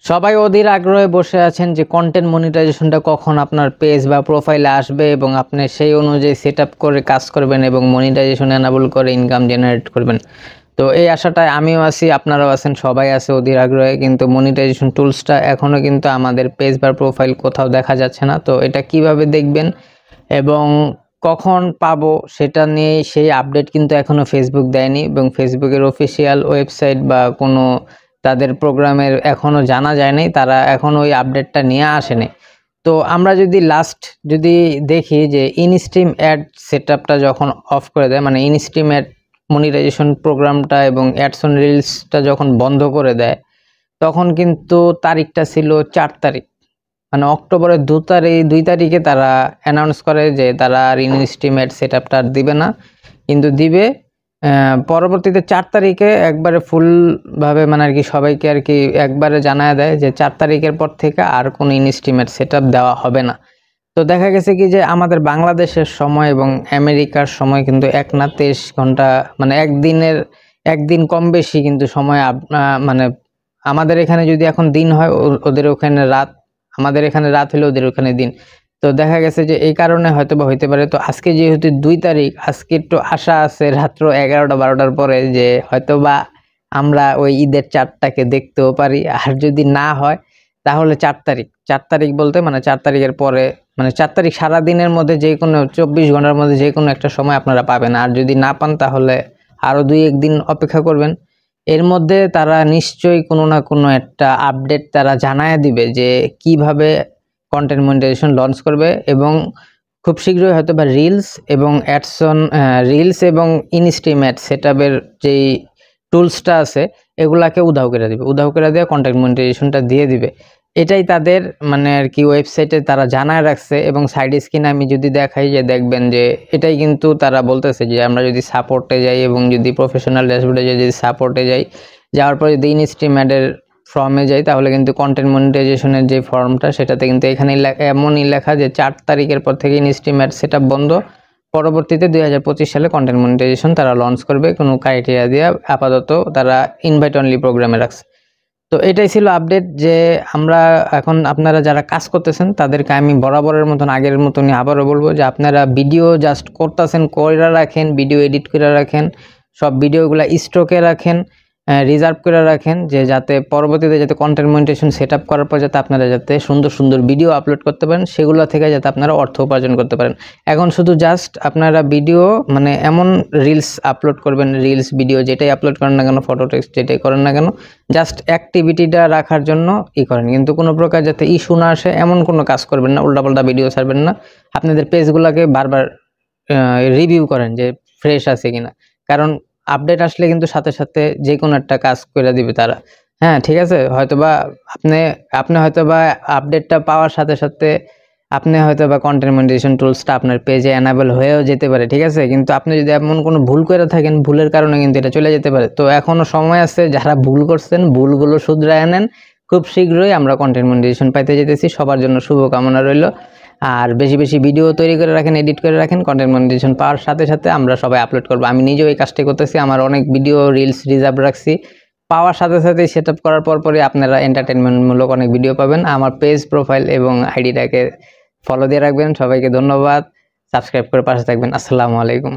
সবাই অধীর আগ্রহে বসে আছেন যে কন্টেন্ট মনিটাইজেশনটা কখন আপনার পেজ বা প্রোফাইলে আসবে এবং আপনি সেই অনুযায়ী সেটআপ করে কাজ করবেন এবং মনিটাইজেশন এনাবল করে ইনকাম জেনারেট করবেন। তো এই আশাটায় আমিও আছি, আপনারাও আছেন, সবাই আছে অধীর আগ্রহে। কিন্তু মনিটাইজেশন টুলসটা এখনও কিন্তু আমাদের পেজ বা প্রোফাইল কোথাও দেখা যাচ্ছে না। তো এটা কিভাবে দেখবেন এবং কখন পাবো সেটা নিয়ে সেই আপডেট কিন্তু এখনও ফেসবুক দেয়নি এবং ফেসবুকের অফিসিয়াল ওয়েবসাইট বা কোনো তাদের প্রোগ্রামের এখনও জানা যায় নাই, তারা এখনও ওই আপডেটটা নিয়ে আসেনি। তো আমরা যদি দেখি যে ইনস্ট্রিম অ্যাড সেটআপটা যখন অফ করে দেয়, মানে ইনস্ট্রিম অ্যাড মনিটাইজেশন প্রোগ্রামটা এবং অ্যাডস অন রিলসটা যখন বন্ধ করে দেয়, তখন কিন্তু তারিখটা ছিল 4 তারিখ, মানে অক্টোবরের 2 তারিখে তারা অ্যানাউন্স করে যে তারা আর ইনস্ট্রিম অ্যাড সেটআপটা দিবে না, কিন্তু দিবে পরবর্তীতে 4 তারিখে একবারে ফুলভাবে, মানে আর কি সবাইকে আর কি একবারে জানায় দেয় যে 4 তারিখের পর থেকে আর কোনো ইনস্ট্রিম অ্যাড সেটআপ দেওয়া হবে না। তো দেখা গেছে কি যে আমাদের বাংলাদেশের সময় এবং আমেরিকার সময় কিন্তু এক না 23 ঘন্টা, মানে একদিন কম বেশি কিন্তু সময় মানে আমাদের এখানে যদি এখন দিন হয় ওদের ওখানে রাত, আমাদের এখানে রাত হলে ওদের ওখানে দিন। তো দেখা গেছে যে এই কারণে হয়তো বা হইতে পারে। তো আজকে যেহেতু 2 তারিখ, আজকে একটু আশা আছে রাত্র 11টা-12টার পরে যে হয়তো বা আমরা ওই ঈদের চাঁদটাকে দেখতেও পারি। আর যদি না হয় তাহলে 4 তারিখ বলতে মানে 4 তারিখের পরে, মানে 4 তারিখ সারাদিনের মধ্যে যে কোনো 24 ঘন্টার মধ্যে যে কোনো একটা সময় আপনারা পাবেন। আর যদি না পান তাহলে আরও 2-1 দিন অপেক্ষা করবেন। এর মধ্যে তারা নিশ্চয়ই কোনো না কোনো একটা আপডেট তারা জানায় দিবে যে কিভাবে কন্টেন্ট মনিটাইজেশন লঞ্চ করবে, এবং খুব শীঘ্রই হয়তো বা রিলস এবং রিলস এবং ইনস্ট্রিম অ্যাড সেটআপের যেই টুলসটা আছে এগুলাকে উধাও করে দিয়ে কন্টেন্ট মনিটাইজেশনটা দিয়ে দিবে। এটাই তাদের মানে আর কি ওয়েবসাইটে তারা জানায় রাখছে। এবং সাইড স্ক্রিনে আমি যদি দেখাই যে দেখবেন যে এটাই কিন্তু তারা বলতেছে যে আমরা যদি সাপোর্টে যাই এবং যদি প্রফেশনাল ড্যাশবোর্ডে যদি সাপোর্টে যাওয়ার পরে যদি ইনস্ট্রিম অ্যাডের ফর্মে যাই তাহলে কিন্তু কন্টেন্ট মনিটাইজেশনের যে ফর্মটা সেটাতে কিন্তু এখানে এমনই লেখা যে 4 তারিখের পর থেকে ইনস্ট্রিম অ্যাড সেটআপ বন্ধ, পরবর্তীতে 2025 সালে কন্টেন্ট মনিটাইজেশন তারা লঞ্চ করবে কোনো ক্রাইটেরিয়া দিয়ে। আপাতত তারা ইনভাইট অনলি প্রোগ্রামে রাখছে। তো এটাই ছিল আপডেট যে আমরা এখন আপনারা যারা কাজ করতেছেন তাদেরকে আমি বরাবরের মতন আগের মতনই আবারও বলবো যে আপনারা ভিডিও জাস্ট করতেছেন কইরা রাখেন, ভিডিও এডিট করে রাখেন, সব ভিডিওগুলো স্টকে রাখেন, রিজার্ভ করে রাখেন, যে যাতে পরবর্তীতে যাতে কন্টেন্ট মনিটাইজেশন সেটআপ করার পর যাতে আপনারা যাতে সুন্দর সুন্দর ভিডিও আপলোড করতে পারেন, সেগুলো থেকে যাতে আপনারা অর্থ উপার্জন করতে পারেন। এখন শুধু জাস্ট আপনারা ভিডিও মানে এমন রিলস আপলোড করবেন, রিলস ভিডিও যেটাই আপলোড করেন না কেন, ফটো টেক্সট যেটাই করেন না কেন, জাস্ট অ্যাক্টিভিটিটা রাখার জন্য করেন, কিন্তু কোনো প্রকার যাতে ইস্যু না আসে এমন কোনো কাজ করবেন না, উল্টাপাল্টা ভিডিও ছাড়বেন না। আপনাদের পেজগুলোকে বারবার রিভিউ করেন যে ফ্রেশ আছে কিনা, কারণ আপডেট আসলে কিন্তু সাথে সাথে যে কোনো একটা কাজ করে দিবে তারা। হ্যাঁ ঠিক আছে, হয়তোবা আপনি হয়তোবা আপডেটটা পাওয়ার সাথে সাথে আপনি হয়তোবা কন্টেন্ট মনিটাইজেশন টুলসটা আপনার পেজে এনাবেল হয়েও যেতে পারে, ঠিক আছে, কিন্তু আপনি যদি এমন কোনো ভুল করে থাকেন ভুলের কারণে কিন্তু এটা চলে যেতে পারে। তো এখনো সময় আছে, যারা ভুল করছেন ভুলগুলো শুধরায় নেন, খুব শীঘ্রই আমরা কন্টেন্ট মনিটাইজেশন পাইতে যেতেছি। সবার জন্য শুভকামনা রইল। আর বেশি বেশি ভিডিও তৈরি করে রাখেন, এডিট করে রাখেন, কন্টেন্ট মনিটাইজেশন পাওয়ার সাথে সাথে আমরা সবাই আপলোড করবো। আমি নিজেও এই কাজটি করতেছি, আমার অনেক ভিডিও রিলস রিজার্ভ রাখছি, পাওয়ার সাথে সাথে সেটআপ করার পরই আপনারা এন্টারটেনমেন্টমূলক অনেক ভিডিও পাবেন। আমার পেজ প্রোফাইল এবং আইডিটাকে ফলো দিয়ে রাখবেন। সবাইকে ধন্যবাদ, সাবস্ক্রাইব করে পাশে থাকবেন। আসসালামু আলাইকুম।